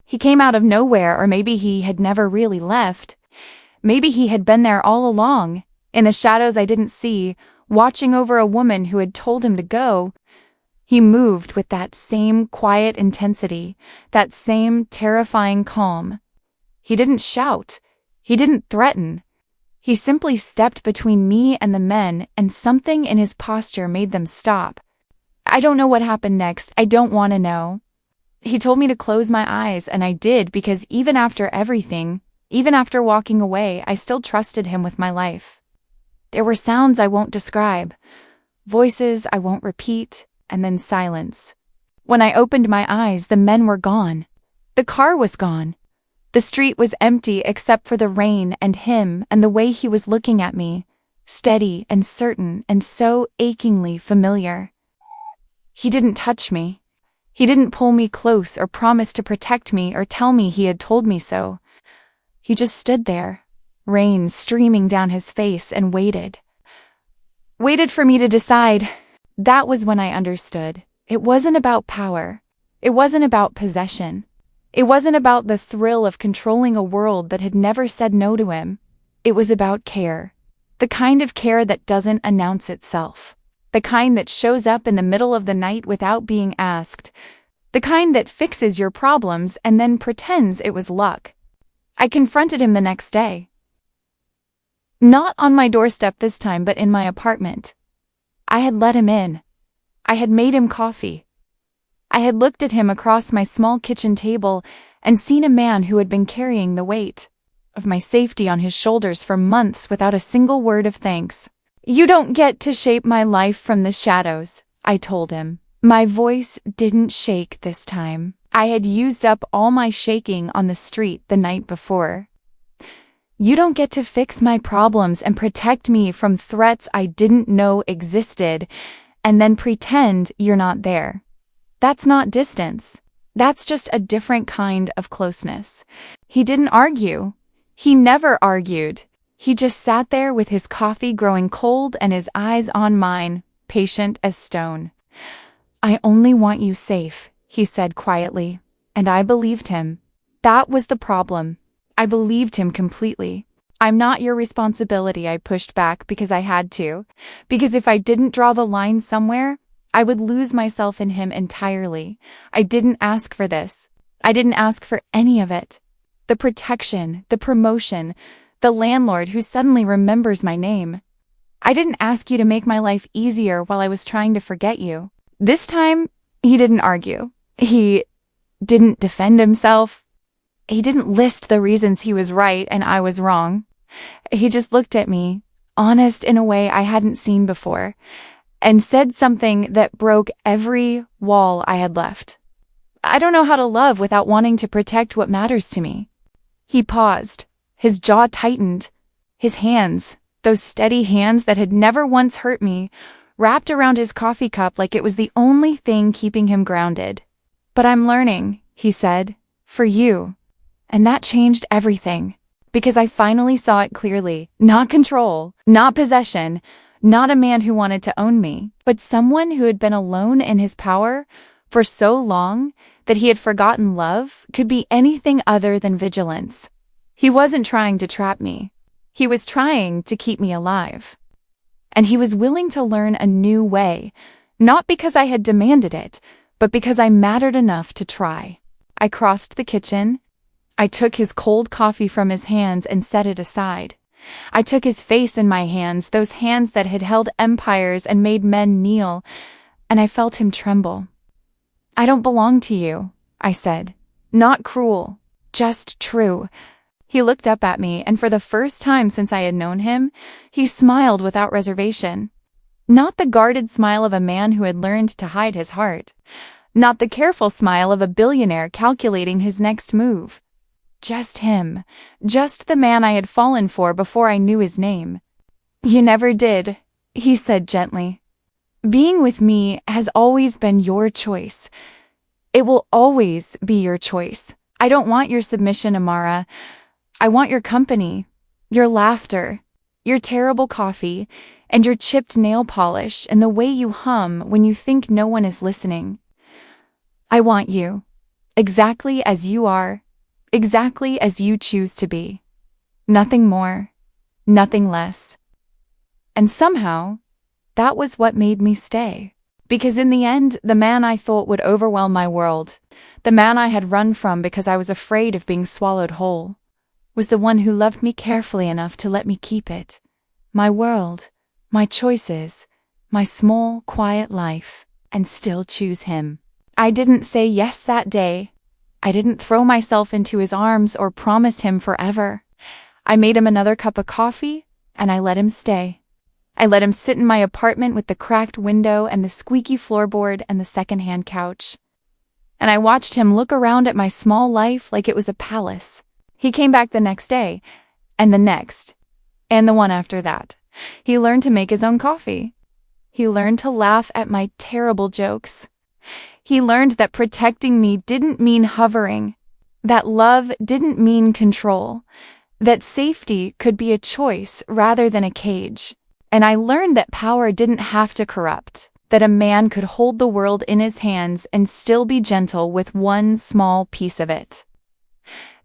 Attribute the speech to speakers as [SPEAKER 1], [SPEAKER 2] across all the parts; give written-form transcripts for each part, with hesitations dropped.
[SPEAKER 1] He came out of nowhere, or maybe he had never really left. Maybe he had been there all along, in the shadows I didn't see, watching over a woman who had told him to go. He moved with that same quiet intensity, that same terrifying calm. He didn't shout. He didn't threaten. He simply stepped between me and the men, and something in his posture made them stop. I don't know what happened next. I don't want to know. He told me to close my eyes, and I did, because even after everything, even after walking away, I still trusted him with my life. There were sounds I won't describe, voices I won't repeat, and then silence. When I opened my eyes, the men were gone. The car was gone. The street was empty except for the rain and him and the way he was looking at me, steady and certain and so achingly familiar. He didn't touch me. He didn't pull me close or promise to protect me or tell me he had told me so. He just stood there, rain streaming down his face, and waited. Waited for me to decide. That was when I understood. It wasn't about power. It wasn't about possession. It wasn't about the thrill of controlling a world that had never said no to him. It was about care. The kind of care that doesn't announce itself. The kind that shows up in the middle of the night without being asked. The kind that fixes your problems and then pretends it was luck. I confronted him the next day. Not on my doorstep this time, but in my apartment. I had let him in. I had made him coffee. I had looked at him across my small kitchen table and seen a man who had been carrying the weight of my safety on his shoulders for months without a single word of thanks. "You don't get to shape my life from the shadows," I told him. My voice didn't shake this time. I had used up all my shaking on the street the night before. "You don't get to fix my problems and protect me from threats I didn't know existed, and then pretend you're not there. That's not distance. That's just a different kind of closeness." He didn't argue. He never argued. He just sat there with his coffee growing cold and his eyes on mine, patient as stone. "I only want you safe," he said quietly, and I believed him. That was the problem. I believed him completely. "I'm not your responsibility," I pushed back because I had to. Because if I didn't draw the line somewhere, I would lose myself in him entirely. I didn't ask for this. I didn't ask for any of it. The protection, the promotion, the landlord who suddenly remembers my name. I didn't ask you to make my life easier while I was trying to forget you. This time, he didn't argue. He didn't defend himself. He didn't list the reasons he was right and I was wrong. He just looked at me, honest in a way I hadn't seen before, and said something that broke every wall I had left. "I don't know how to love without wanting to protect what matters to me." He paused. His jaw tightened. His hands, those steady hands that had never once hurt me, wrapped around his coffee cup like it was the only thing keeping him grounded. "But I'm learning," he said, "for you." And that changed everything, because I finally saw it clearly. Not control, not possession, not a man who wanted to own me, but someone who had been alone in his power for so long that he had forgotten love could be anything other than vigilance. He wasn't trying to trap me. He was trying to keep me alive. And he was willing to learn a new way, not because I had demanded it, but because I mattered enough to try. I crossed the kitchen. I took his cold coffee from his hands and set it aside. I took his face in my hands, those hands that had held empires and made men kneel, and I felt him tremble. "I don't belong to you," I said. Not cruel, just true. He looked up at me, and for the first time since I had known him, he smiled without reservation. Not the guarded smile of a man who had learned to hide his heart. Not the careful smile of a billionaire calculating his next move. Just him. Just the man I had fallen for before I knew his name. "You never did," he said gently. "Being with me has always been your choice. It will always be your choice. I don't want your submission, Amara. I want your company, your laughter, your terrible coffee, and your chipped nail polish and the way you hum when you think no one is listening. I want you. exactly as you are, exactly as you choose to be. Nothing more, nothing less. And somehow, that was what made me stay. Because in the end, the man I thought would overwhelm my world, the man I had run from because I was afraid of being swallowed whole, was the one who loved me carefully enough to let me keep it. My world, my choices, my small, quiet life, and still choose him. I didn't say yes that day. I didn't throw myself into his arms or promise him forever. I made him another cup of coffee, and I let him stay. I let him sit in my apartment with the cracked window and the squeaky floorboard and the secondhand couch. And I watched him look around at my small life like it was a palace. He came back the next day, and the next, and the one after that. He learned to make his own coffee. He learned to laugh at my terrible jokes. He learned that protecting me didn't mean hovering, that love didn't mean control, that safety could be a choice rather than a cage. And I learned that power didn't have to corrupt, that a man could hold the world in his hands and still be gentle with one small piece of it.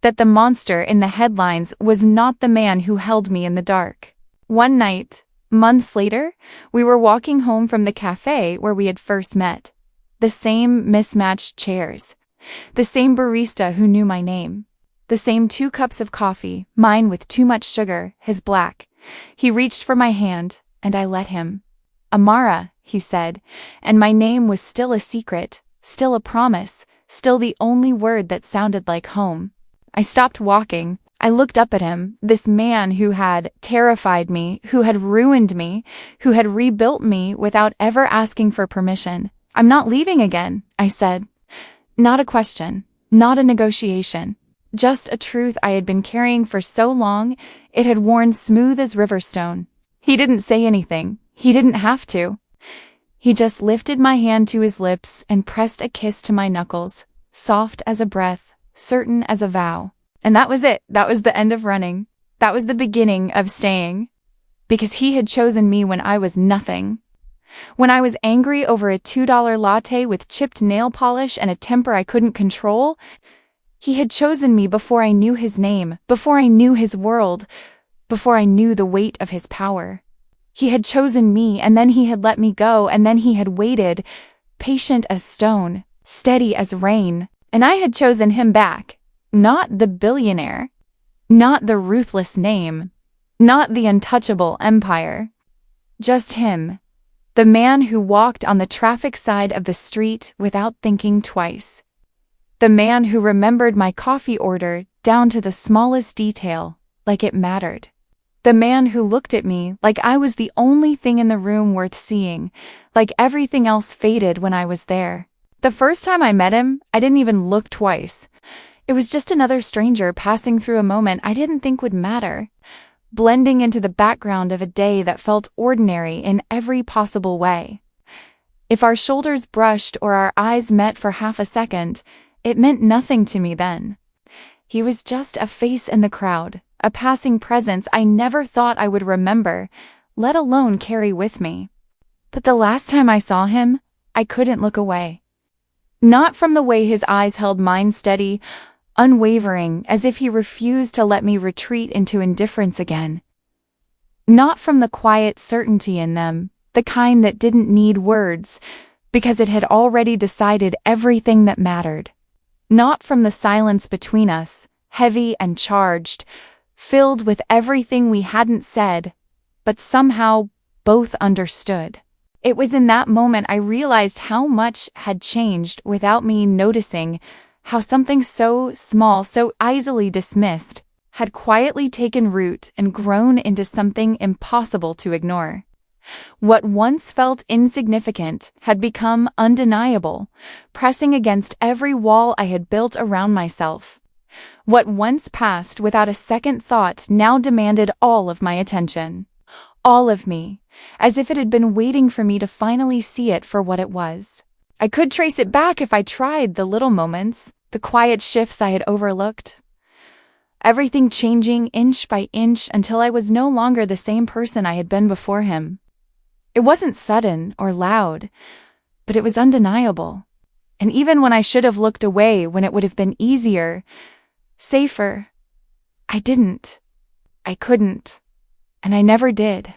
[SPEAKER 1] That the monster in the headlines was not the man who held me in the dark. One night, months later, we were walking home from the cafe where we had first met. The same mismatched chairs, the same barista who knew my name, the same 2 cups of coffee, mine with too much sugar, his black. He reached for my hand, and I let him. Amara, he said, and my name was still a secret, still a promise, still the only word that sounded like home. I stopped walking. I looked up at him, this man who had terrified me, who had ruined me, who had rebuilt me without ever asking for permission. I'm not leaving again, I said. Not a question, not a negotiation. Just a truth I had been carrying for so long, it had worn smooth as riverstone. He didn't say anything. He didn't have to. He just lifted my hand to his lips and pressed a kiss to my knuckles, soft as a breath, certain as a vow. And that was it. That was the end of running. That was the beginning of staying. Because he had chosen me when I was nothing. When I was angry over a $2 latte with chipped nail polish and a temper I couldn't control, he had chosen me before I knew his name, before I knew his world, before I knew the weight of his power. He had chosen me, and then he had let me go, and then he had waited, patient as stone, steady as rain, and I had chosen him back. Not the billionaire, not the ruthless name, not the untouchable empire. Just him, the man who walked on the traffic side of the street without thinking twice. The man who remembered my coffee order down to the smallest detail, like it mattered. The man who looked at me like I was the only thing in the room worth seeing, like everything else faded when I was there. The first time I met him, I didn't even look twice. It was just another stranger passing through a moment I didn't think would matter, blending into the background of a day that felt ordinary in every possible way. If our shoulders brushed or our eyes met for half a second, it meant nothing to me then. He was just a face in the crowd, a passing presence I never thought I would remember, let alone carry with me. But the last time I saw him, I couldn't look away. Not from the way his eyes held mine steady, unwavering, as if he refused to let me retreat into indifference again. Not from the quiet certainty in them, the kind that didn't need words, because it had already decided everything that mattered. Not from the silence between us, heavy and charged, filled with everything we hadn't said, but somehow both understood. It was in that moment I realized how much had changed without me noticing, how something so small, so easily dismissed, had quietly taken root and grown into something impossible to ignore. What once felt insignificant had become undeniable, pressing against every wall I had built around myself. What once passed without a second thought now demanded all of my attention. All of me, as if it had been waiting for me to finally see it for what it was. I could trace it back if I tried, the little moments, the quiet shifts I had overlooked. Everything changing inch by inch until I was no longer the same person I had been before him. It wasn't sudden or loud, but it was undeniable. And even when I should have looked away when it would have been easier, safer, I didn't. I couldn't. And I never did.